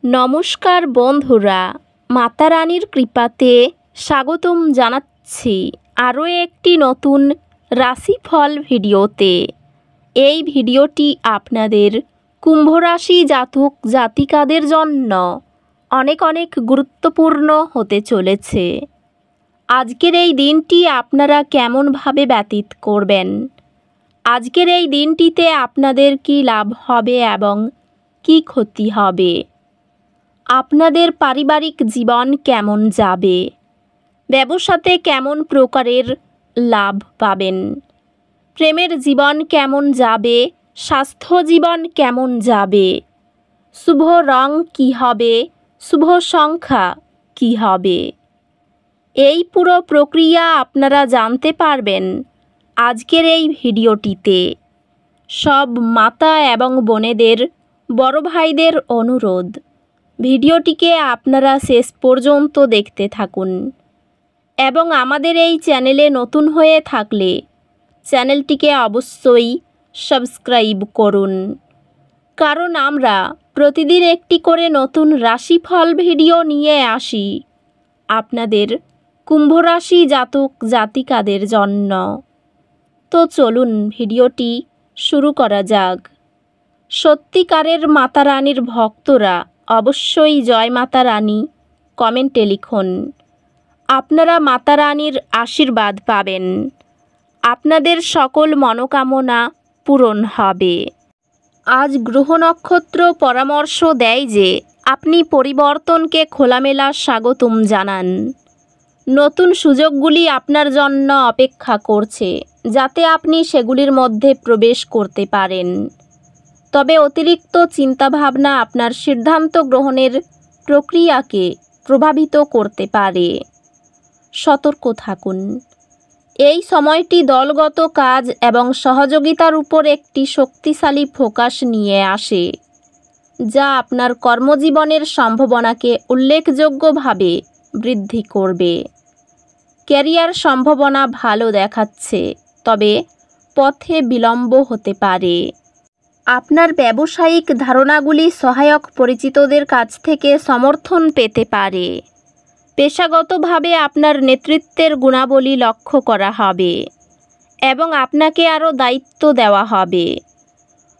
নমস্কার বন্ধুরা, মাতা রানীর কৃপাতে স্বাগতম জানাচ্ছি আরও একটি নতুন রাশিফল ভিডিওতে। এই ভিডিওটি আপনাদের কুম্ভ রাশি জাতক জাতিকাদের জন্য অনেক অনেক গুরুত্বপূর্ণ হতে চলেছে। আজকের এই দিনটি আপনারা কেমনভাবে ব্যতীত করবেন, আজকের এই দিনটিতে আপনাদের কী লাভ হবে এবং কী ক্ষতি হবে, আপনাদের পারিবারিক জীবন কেমন যাবে, ব্যবসাতে কেমন প্রকারের লাভ পাবেন, প্রেমের জীবন কেমন যাবে, স্বাস্থ্য জীবন কেমন যাবে, শুভ রং কী হবে, শুভ সংখ্যা কী হবে, এই পুরো প্রক্রিয়া আপনারা জানতে পারবেন আজকের এই ভিডিওটিতে। সব মাতা এবং বোনেদের, বড় ভাইদের অনুরোধ, ভিডিওটিকে আপনারা শেষ পর্যন্ত দেখতে থাকুন এবং আমাদের এই চ্যানেলে নতুন হয়ে থাকলে চ্যানেলটিকে অবশ্যই সাবস্ক্রাইব করুন, কারণ আমরা প্রতিদিন একটি করে নতুন রাশিফল ভিডিও নিয়ে আসি আপনাদের কুম্ভ রাশি জাতক জাতিকাদের জন্য। তো চলুন ভিডিওটি শুরু করা যাক। সত্যিকারের মাতা রানীর ভক্তরা অবশ্যই জয় মাতা রানী কমেন্টে লিখুন। আপনারা মাতা রানীর আশীর্বাদ পাবেন, আপনাদের সকল মনোকামনা পূরণ হবে। আজ গ্রহ নক্ষত্র পরামর্শ দেয় যে আপনি পরিবর্তনকে খোলামেলা স্বাগতম জানান। নতুন সুযোগগুলি আপনার জন্য অপেক্ষা করছে, যাতে আপনি সেগুলির মধ্যে প্রবেশ করতে পারেন। তবে অতিরিক্ত চিন্তাভাবনা আপনার সিদ্ধান্ত গ্রহণের প্রক্রিয়াকে প্রভাবিত করতে পারে। সতর্ক থাকুন। এই সময়টি দলগত কাজ এবং সহযোগিতার উপর একটি শক্তিশালী ফোকাস নিয়ে আসে, যা আপনার কর্মজীবনের সম্ভাবনাকে উল্লেখযোগ্যভাবে বৃদ্ধি করবে। ক্যারিয়ার সম্ভাবনা ভালো দেখাচ্ছে, তবে পথে বিলম্ব হতে পারে। আপনার ব্যবসায়িক ধারণাগুলি সহায়ক পরিচিতদের কাছ থেকে সমর্থন পেতে পারে। পেশাগতভাবে আপনার নেতৃত্বের গুণাবলী লক্ষ্য করা হবে এবং আপনাকে আরও দায়িত্ব দেওয়া হবে।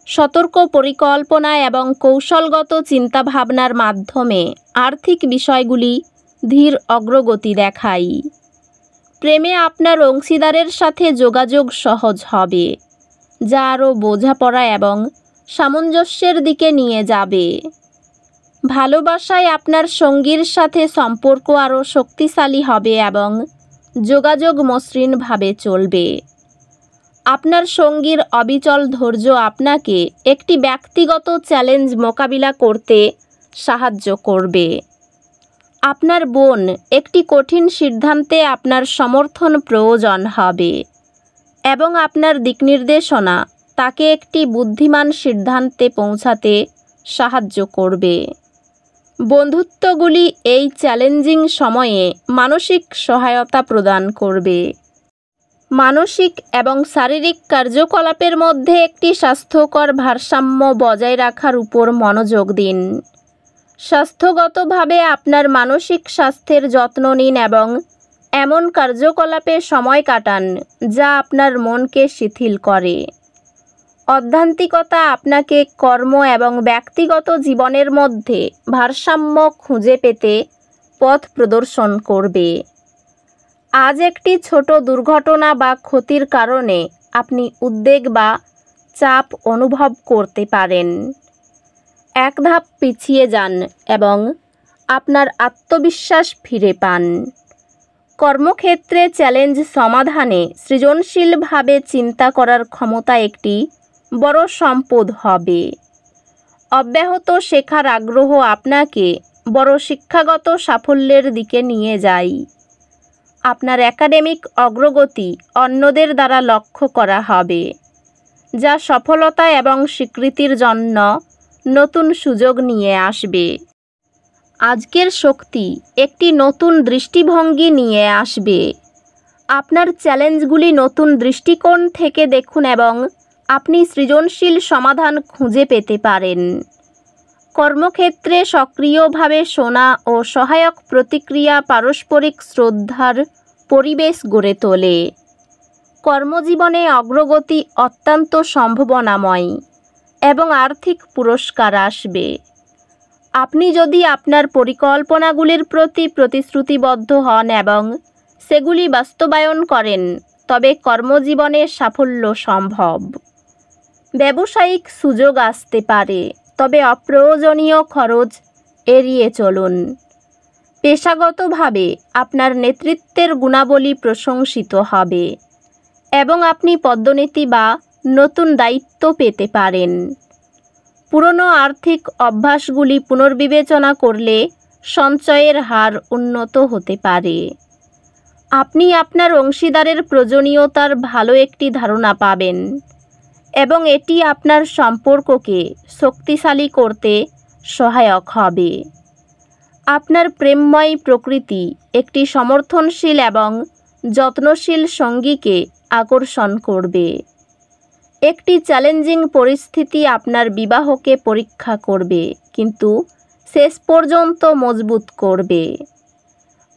সতর্ক পরিকল্পনা এবং কৌশলগত চিন্তাভাবনার মাধ্যমে আর্থিক বিষয়গুলি ধীর অগ্রগতি দেখায়। প্রেমে আপনার অংশীদারের সাথে যোগাযোগ সহজ হবে, যা আরও বোঝাপড়া এবং সামঞ্জস্যের দিকে নিয়ে যাবে। ভালোবাসায় আপনার সঙ্গীর সাথে সম্পর্ক আরও শক্তিশালী হবে এবং যোগাযোগ মসৃণভাবে চলবে। আপনার সঙ্গীর অবিচল ধৈর্য আপনাকে একটি ব্যক্তিগত চ্যালেঞ্জ মোকাবিলা করতে সাহায্য করবে। আপনার বোন একটি কঠিন সিদ্ধান্তে আপনার সমর্থন প্রয়োজন হবে এবং আপনার দিকনির্দেশনা তাকে একটি বুদ্ধিমান সিদ্ধান্তে পৌঁছাতে সাহায্য করবে। বন্ধুত্বগুলি এই চ্যালেঞ্জিং সময়ে মানসিক সহায়তা প্রদান করবে। মানসিক এবং শারীরিক কার্যকলাপের মধ্যে একটি স্বাস্থ্যকর ভারসাম্য বজায় রাখার উপর মনোযোগ দিন। স্বাস্থ্যগতভাবে আপনার মানসিক স্বাস্থ্যের যত্ন নিন এবং এমন কার্যকলাপে সময় কাটান যা আপনার মনকে শিথিল করে। অধ্যাত্মিকতা আপনাকে কর্ম এবং ব্যক্তিগত জীবনের মধ্যে ভারসাম্য খুঁজে পেতে পথ প্রদর্শন করবে। আজ একটি ছোট দুর্ঘটনা বা ক্ষতির কারণে আপনি উদ্বেগ বা চাপ অনুভব করতে পারেন। এক ধাপ পিছিয়ে যান এবং আপনার আত্মবিশ্বাস ফিরে পান। কর্মক্ষেত্রে চ্যালেঞ্জ সমাধানে সৃজনশীলভাবে চিন্তা করার ক্ষমতা একটি বড় সম্পদ হবে। অব্যাহত শেখার আগ্রহ আপনাকে বড় শিক্ষাগত সাফল্যের দিকে নিয়ে যায়। আপনার একাডেমিক অগ্রগতি অন্যদের দ্বারা লক্ষ্য করা হবে, যা সফলতা এবং স্বীকৃতির জন্য নতুন সুযোগ নিয়ে আসবে। আজকের শক্তি একটি নতুন দৃষ্টিভঙ্গি নিয়ে আসবে। আপনার চ্যালেঞ্জগুলি নতুন দৃষ্টিকোণ থেকে দেখুন এবং আপনি সৃজনশীল সমাধান খুঁজে পেতে পারেন। কর্মক্ষেত্রে সক্রিয়ভাবে শোনা ও সহায়ক প্রতিক্রিয়া পারস্পরিক শ্রদ্ধার পরিবেশ গড়ে তোলে। কর্মজীবনে অগ্রগতি অত্যন্ত সম্ভাবনাময় এবং আর্থিক পুরস্কার আসবে। আপনি যদি আপনার পরিকল্পনাগুলির প্রতি প্রতিশ্রুতিবদ্ধ হন এবং সেগুলি বাস্তবায়ন করেন, তবে কর্মজীবনে সাফল্য সম্ভব। ব্যবসায়িক সুযোগ আসতে পারে, তবে অপ্রয়োজনীয় খরচ এড়িয়ে চলুন। পেশাগতভাবে আপনার নেতৃত্বের গুণাবলী প্রশংসিত হবে এবং আপনি পদোন্নতি বা নতুন দায়িত্ব পেতে পারেন। পুরনো আর্থিক অভ্যাসগুলি পুনর্বিবেচনা করলে সঞ্চয়ের হার উন্নত হতে পারে। আপনি আপনার অংশীদারের প্রয়োজনীয়তার ভালো একটি ধারণা পাবেন এবং এটি আপনার সম্পর্ককে শক্তিশালী করতে সহায়ক হবে। আপনার প্রেমময় প্রকৃতি একটি সমর্থনশীল এবং যত্নশীল সঙ্গীকে আকর্ষণ করবে। একটি চ্যালেঞ্জিং পরিস্থিতি আপনার বিবাহকে পরীক্ষা করবে, কিন্তু শেষ পর্যন্ত মজবুত করবে।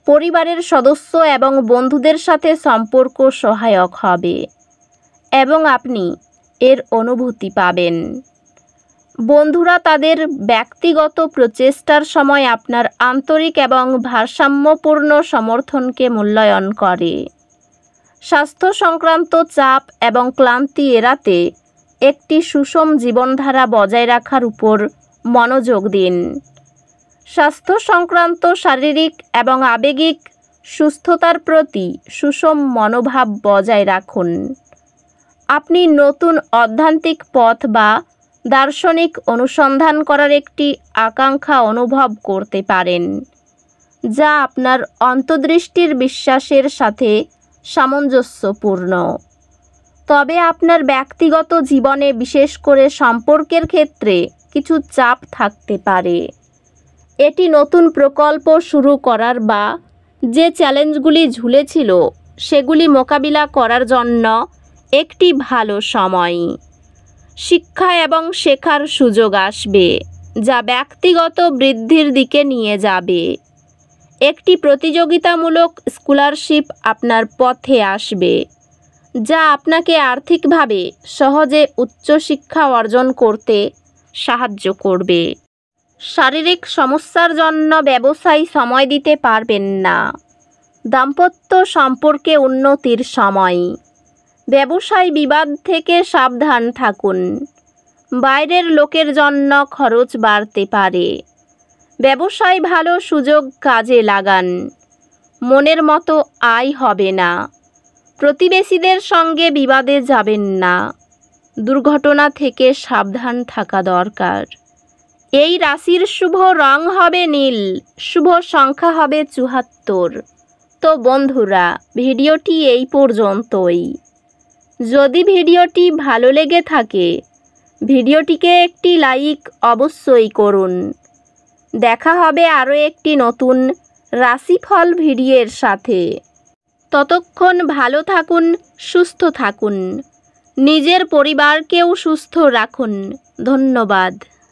পরিবারের সদস্য এবং বন্ধুদের সাথে সম্পর্ক সহায়ক হবে এবং আপনি এর অনুভূতি পাবেন। বন্ধুরা তাদের ব্যক্তিগত প্রচেষ্টার সময় আপনার আন্তরিক এবং ভারসাম্যপূর্ণ সমর্থনকে মূল্যায়ন করে। স্বাস্থ্য সংক্রান্ত চাপ এবং ক্লান্তি এড়াতে একটি সুষম জীবনধারা বজায় রাখার উপর মনোযোগ দিন। স্বাস্থ্য সংক্রান্ত শারীরিক এবং আবেগিক সুস্থতার প্রতি সুষম মনোভাব বজায় রাখুন। আপনি নতুন অধ্যাত্মিক পথ বা দার্শনিক অনুসন্ধান করার একটি আকাঙ্ক্ষা অনুভব করতে পারেন, যা আপনার অন্তর্দৃষ্টির বিশ্বাসের সাথে সামঞ্জস্যপূর্ণ। তবে আপনার ব্যক্তিগত জীবনে, বিশেষ করে সম্পর্কের ক্ষেত্রে, কিছু চাপ থাকতে পারে। এটি নতুন প্রকল্প শুরু করার বা যে চ্যালেঞ্জগুলি ঝুলেছিল সেগুলি মোকাবিলা করার জন্য একটি ভালো সময়। শিক্ষা এবং শেখার সুযোগ আসবে, যা ব্যক্তিগত বৃদ্ধির দিকে নিয়ে যাবে। একটি প্রতিযোগিতামূলক স্কলারশিপ আপনার পথে আসবে, যা আপনাকে আর্থিকভাবে সহজে উচ্চশিক্ষা অর্জন করতে সাহায্য করবে। শারীরিক সমস্যার জন্য ব্যবসায় সময় দিতে পারবেন না। দাম্পত্য সম্পর্কে উন্নতির সময়। ব্যবসায় বিবাদ থেকে সাবধান থাকুন। বাইরের লোকের জন্য খরচ বাড়তে পারে। ব্যবসায় ভালো সুযোগ কাজে লাগান। মনের মতো আয় হবে না। প্রতিবেশীদের সঙ্গে বিবাদে যাবেন না। দুর্ঘটনা থেকে সাবধান থাকা দরকার। এই রাশির শুভ রং হবে নীল, শুভ সংখ্যা হবে ৭৪। তো বন্ধুরা, ভিডিওটি এই পর্যন্তই। যদি ভিডিওটি ভালো লেগে থাকে, ভিডিওটিকে একটি লাইক অবশ্যই করুন। দেখা হবে আরও একটি নতুন রাশিফল ভিডিওর সাথে। ততক্ষণ ভালো থাকুন, সুস্থ থাকুন, নিজের পরিবারকেও সুস্থ রাখুন। ধন্যবাদ।